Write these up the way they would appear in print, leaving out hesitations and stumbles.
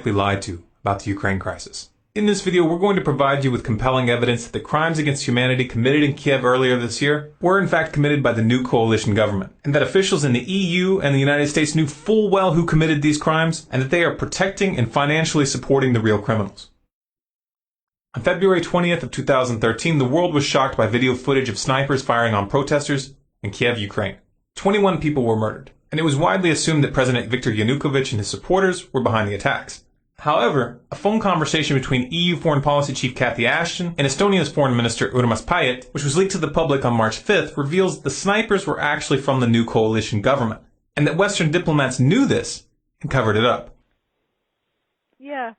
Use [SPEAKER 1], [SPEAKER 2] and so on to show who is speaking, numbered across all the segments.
[SPEAKER 1] likely lied to about the Ukraine crisis. In this video, we're going to provide you with compelling evidence that the crimes against humanity committed in Kiev earlier this year were in fact committed by the new coalition government, and that officials in the EU and the United States knew full well who committed these crimes, and that they are protecting and financially supporting the real criminals. On February 20th of 2013, the world was shocked by video footage of snipers firing on protesters in Kiev, Ukraine. 21 people were murdered, and it was widely assumed that President Viktor Yanukovych and his supporters were behind the attacks. However, a phone conversation between EU Foreign Policy Chief Cathy Ashton and Estonia's Foreign Minister Urmas Paet, which was leaked to the public on March 5th, reveals that the snipers were actually from the new coalition government, and that Western diplomats knew this and covered it up.
[SPEAKER 2] Yeah.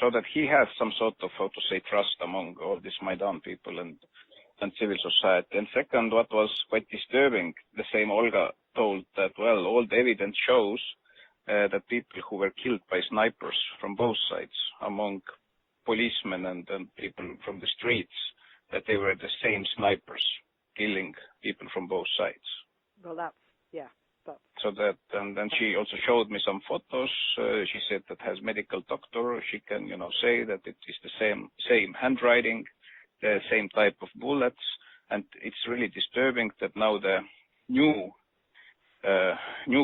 [SPEAKER 3] So that he has some sort of, how to say, trust among all these Maidan people and civil society. And second, what was quite disturbing, the same Olga told that, well, all the evidence shows that people who were killed by snipers from both sides, among policemen and people from the streets, that they were the same snipers killing people from both sides.
[SPEAKER 2] Well, that's.
[SPEAKER 3] So that, and then she also showed me some photos. She said that has medical doctor. She can, say that it is the same handwriting, the same type of bullets, and it's really disturbing that now the new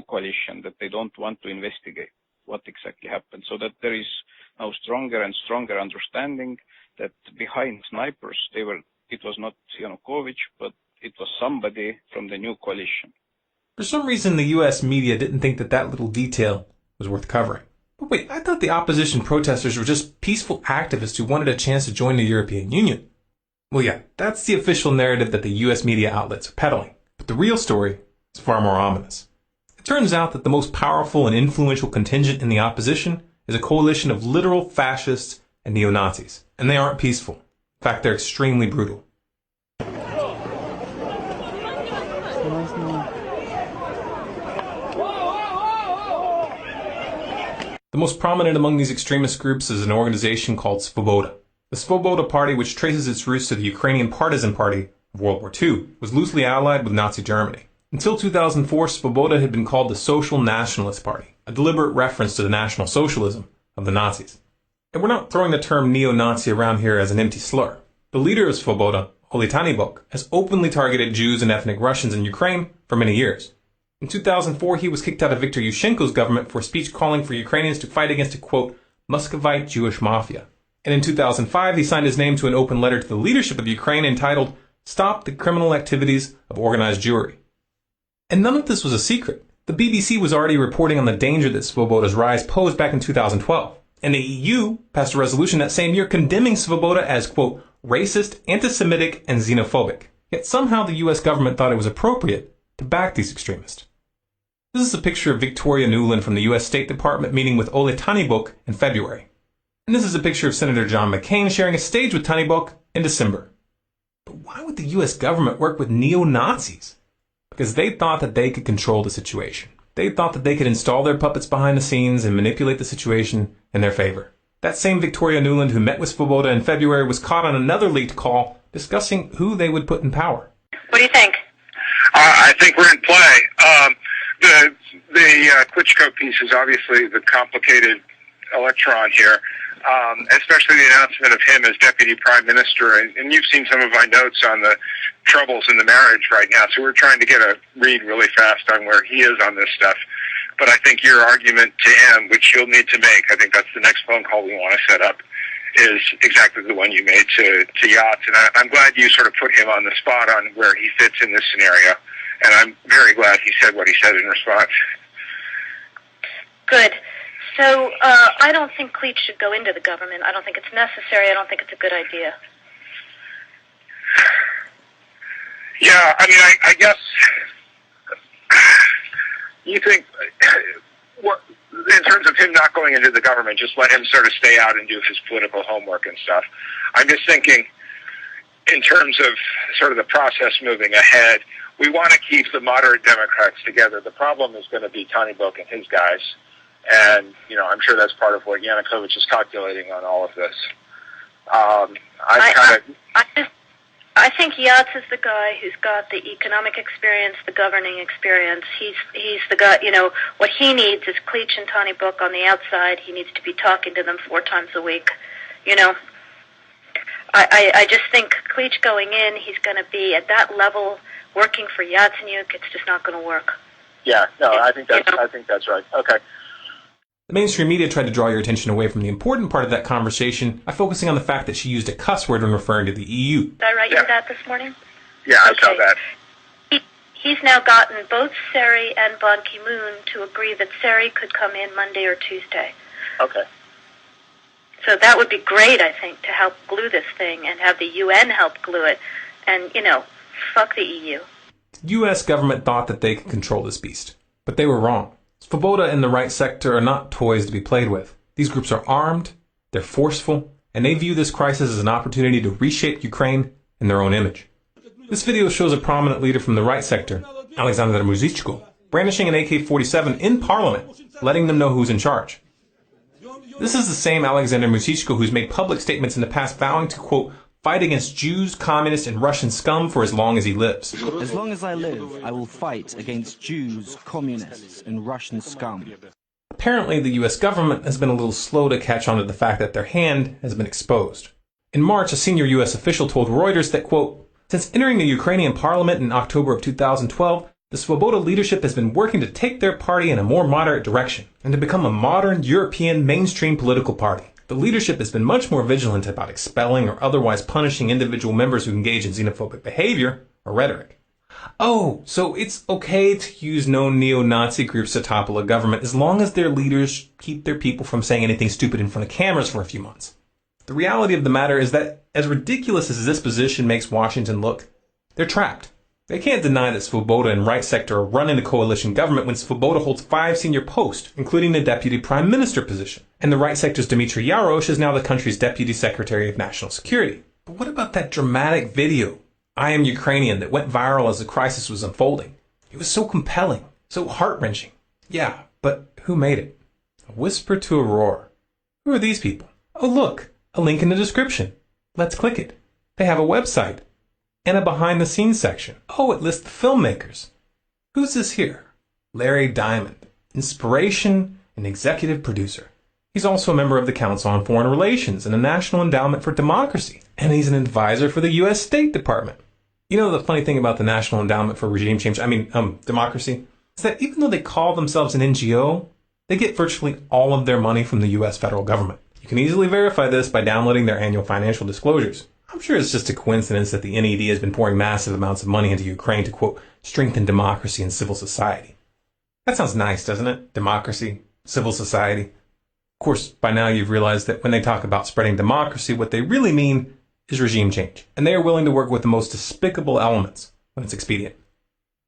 [SPEAKER 3] coalition that they don't want to investigate what exactly happened, so that there is now stronger and stronger understanding that behind snipers it was not Yanukovych, but it was somebody from the new coalition.
[SPEAKER 1] For some reason, the US media didn't think that little detail was worth covering. But wait, I thought the opposition protesters were just peaceful activists who wanted a chance to join the European Union. Well, yeah, that's the official narrative that the US media outlets are peddling. But the real story is far more ominous. It turns out that the most powerful and influential contingent in the opposition is a coalition of literal fascists and neo-Nazis. And they aren't peaceful. In fact, they're extremely brutal. The most prominent among these extremist groups is an organization called Svoboda. The Svoboda Party, which traces its roots to the Ukrainian Partisan Party of World War II, was loosely allied with Nazi Germany. Until 2004, Svoboda had been called the Social Nationalist Party, a deliberate reference to the National Socialism of the Nazis. And we're not throwing the term neo-Nazi around here as an empty slur. The leader of Svoboda, Oleg Tanibok, has openly targeted Jews and ethnic Russians in Ukraine for many years. In 2004, he was kicked out of Viktor Yushchenko's government for a speech calling for Ukrainians to fight against a, quote, Muscovite Jewish mafia. And in 2005, he signed his name to an open letter to the leadership of Ukraine entitled, Stop the Criminal Activities of Organized Jewry. And none of this was a secret. The BBC was already reporting on the danger that Svoboda's rise posed back in 2012. And the EU passed a resolution that same year condemning Svoboda as, quote, racist, anti-Semitic, and xenophobic. Yet somehow the US government thought it was appropriate to back these extremists. This is a picture of Victoria Nuland from the U.S. State Department meeting with Oleg Tanibok in February. And this is a picture of Senator John McCain sharing a stage with Tanibok in December. But why would the U.S. government work with neo-Nazis? Because they thought that they could control the situation. They thought that they could install their puppets behind the scenes and manipulate the situation in their favor. That same Victoria Nuland who met with Svoboda in February was caught on another leaked call discussing who they would put in power.
[SPEAKER 4] What do you think?
[SPEAKER 5] I think we're in play. The Klitschko piece is obviously the complicated electron here, especially the announcement of him as deputy prime minister. And you've seen some of my notes on the troubles in the marriage right now, so we're trying to get a read really fast on where he is on this stuff. But I think your argument to him, which you'll need to make, I think that's the next phone call we want to set up, is exactly the one you made to Yachts. And I'm glad you sort of put him on the spot on where he fits in this scenario. And I'm very glad he said what he said in response.
[SPEAKER 4] Good. So I don't think Klitsch should go into the government. I don't think it's necessary. I don't think it's a good idea.
[SPEAKER 5] Yeah, I mean, I guess you think, in terms of him not going into the government, just let him sort of stay out and do his political homework and stuff. I'm just thinking, in terms of sort of the process moving ahead, we want to keep the moderate Democrats together. The problem is going to be Tanibok and his guys. And, I'm sure that's part of what Yanukovych is calculating on all of this.
[SPEAKER 4] I I think Yats is the guy who's got the economic experience, the governing experience. He's the guy, what he needs is Cleach and Tony Book on the outside. He needs to be talking to them 4 times a week. I just think Cleach going in, he's going to be at that level working for Yatsenyuk. It's just not going to work.
[SPEAKER 6] Yeah, no, I think that's right. Okay.
[SPEAKER 1] The mainstream media tried to draw your attention away from the important part of that conversation by focusing on the fact that she used a cuss word when referring to the EU.
[SPEAKER 4] Did I write you that this morning?
[SPEAKER 5] Yeah, I saw that.
[SPEAKER 4] He's now gotten both Seri and Ban Ki-moon to agree that Seri could come in Monday or Tuesday.
[SPEAKER 6] Okay.
[SPEAKER 4] So that would be great, I think, to help glue this thing and have the UN help glue it. And, fuck the EU.
[SPEAKER 1] The U.S. government thought that they could control this beast, but they were wrong. Svoboda and the right sector are not toys to be played with. These groups are armed, they're forceful, and they view this crisis as an opportunity to reshape Ukraine in their own image. This video shows a prominent leader from the right sector, Alexander Muzychko, brandishing an AK-47 in Parliament, letting them know who's in charge. This is the same Alexander Muzychko who's made public statements in the past vowing to, quote, fight against Jews, communists, and Russian scum for as long as he lives.
[SPEAKER 7] As long as I live, I will fight against Jews, communists, and Russian scum.
[SPEAKER 1] Apparently, the U.S. government has been a little slow to catch on to the fact that their hand has been exposed. In March, a senior U.S. official told Reuters that, quote, since entering the Ukrainian parliament in October of 2012, the Svoboda leadership has been working to take their party in a more moderate direction and to become a modern European mainstream political party. The leadership has been much more vigilant about expelling or otherwise punishing individual members who engage in xenophobic behavior or rhetoric. Oh, so it's okay to use known neo-Nazi groups to topple a government as long as their leaders keep their people from saying anything stupid in front of cameras for a few months. The reality of the matter is that, as ridiculous as this position makes Washington look, they're trapped. They can't deny that Svoboda and right sector are running the coalition government when Svoboda holds 5 senior posts, including the deputy prime minister position. And the right sector's Dmitry Yarosh is now the country's deputy secretary of national security. But what about that dramatic video, I Am Ukrainian, that went viral as the crisis was unfolding? It was so compelling, so heart-wrenching. Yeah, but who made it? A whisper to a roar. Who are these people? Oh look, a link in the description. Let's click it. They have a website. And a behind-the-scenes section. Oh, it lists the filmmakers. Who's this here? Larry Diamond, inspiration and executive producer. He's also a member of the Council on Foreign Relations and the National Endowment for Democracy. And he's an advisor for the U.S. State Department. You know the funny thing about the National Endowment for Regime Change, Democracy, is that even though they call themselves an NGO, they get virtually all of their money from the U.S. federal government. You can easily verify this by downloading their annual financial disclosures. I'm sure it's just a coincidence that the NED has been pouring massive amounts of money into Ukraine to, quote, strengthen democracy and civil society. That sounds nice, doesn't it? Democracy, civil society. Of course, by now you've realized that when they talk about spreading democracy, what they really mean is regime change. And they are willing to work with the most despicable elements when it's expedient.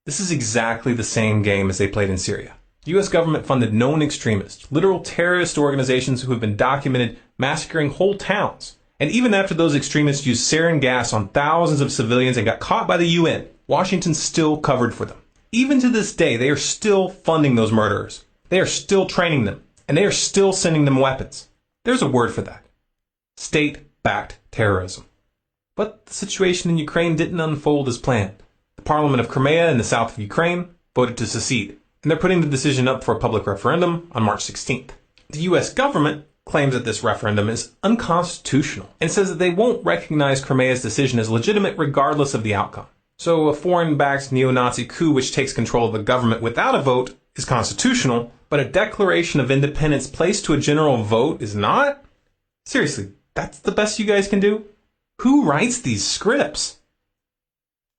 [SPEAKER 1] This is exactly the same game as they played in Syria. The U.S. government funded known extremists, literal terrorist organizations who have been documented massacring whole towns. And even after those extremists used sarin gas on thousands of civilians and got caught by the UN, Washington still covered for them. Even to this day, they are still funding those murderers. They are still training them. And they are still sending them weapons. There's a word for that. State-backed terrorism. But the situation in Ukraine didn't unfold as planned. The Parliament of Crimea in the south of Ukraine voted to secede. And they're putting the decision up for a public referendum on March 16th. The U.S. government claims that this referendum is unconstitutional and says that they won't recognize Crimea's decision as legitimate regardless of the outcome. So a foreign-backed neo-Nazi coup which takes control of the government without a vote is constitutional, but a declaration of independence placed to a general vote is not? Seriously, that's the best you guys can do? Who writes these scripts?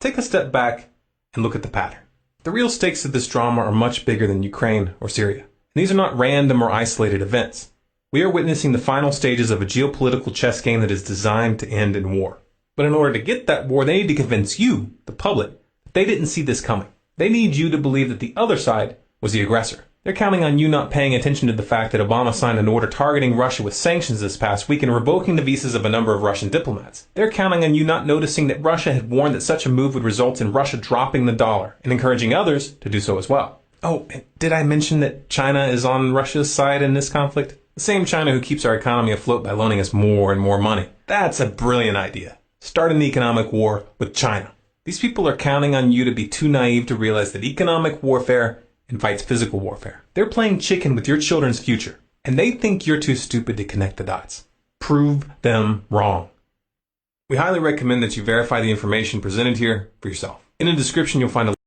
[SPEAKER 1] Take a step back and look at the pattern. The real stakes of this drama are much bigger than Ukraine or Syria. And these are not random or isolated events. We are witnessing the final stages of a geopolitical chess game that is designed to end in war. But in order to get that war, they need to convince you, the public, that they didn't see this coming. They need you to believe that the other side was the aggressor. They're counting on you not paying attention to the fact that Obama signed an order targeting Russia with sanctions this past week and revoking the visas of a number of Russian diplomats. They're counting on you not noticing that Russia had warned that such a move would result in Russia dropping the dollar and encouraging others to do so as well. Oh, did I mention that China is on Russia's side in this conflict? The same China who keeps our economy afloat by loaning us more and more money. That's a brilliant idea. start an economic war with China. These people are counting on you to be too naive to realize that economic warfare invites physical warfare. They're playing chicken with your children's future, and they think you're too stupid to connect the dots. Prove them wrong. We highly recommend that you verify the information presented here for yourself. In the description, you'll find a